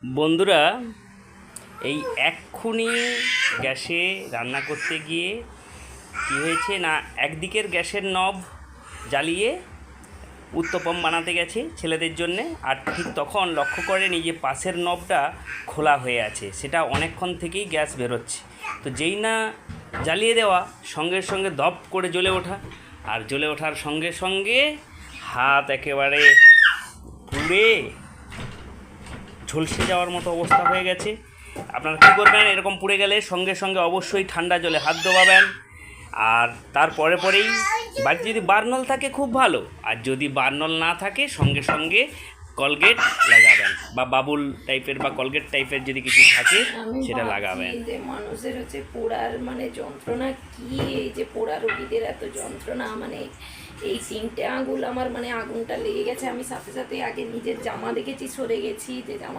বন্ধুরা, এই এক্ষুনি গ্যাসে রান্না করতে গিয়ে কী হয়েছে না, একদিকের গ্যাসের নব জ্বালিয়ে উত্তপম বানাতে গেছে ছেলেদের জন্যে, আর ঠিক তখন লক্ষ্য করেনি যে পাশের নবটা খোলা হয়ে আছে, সেটা অনেকক্ষণ থেকেই গ্যাস বেরোচ্ছে। তো যেই না জ্বালিয়ে দেওয়া, সঙ্গে সঙ্গে দপ করে জ্বলে ওঠা, আর জ্বলে ওঠার সঙ্গে সঙ্গে হাত একেবারে পুড়ে ঝলসে যাওয়ার মতো অবস্থা হয়ে গেছে। আপনারা কী করবেন, এরকম পুড়ে গেলে সঙ্গে সঙ্গে অবশ্যই ঠান্ডা জলে হাত ধোয়াবেন। আর তার পরেই বাড়িতে যদি বার্নল থাকে খুব ভালো, আর যদি বার্নল না থাকে সঙ্গে সঙ্গে কলগেট লাগাবেন, বা বাবুল টাইপের বা কলগেট টাইপের যদি কিছু থাকে সেটা লাগাবেন। যে মানুষের হচ্ছে পোড়ার যন্ত্রণা কি, এই যে পোড়া রোগীদের এত যন্ত্রণা, এই 3টে আঙুল আমার আগুনটা লেগে গেছে। আমি সাথে সাথে আগে নিজের জামা দেখেছি, সরে গেছি যে জামা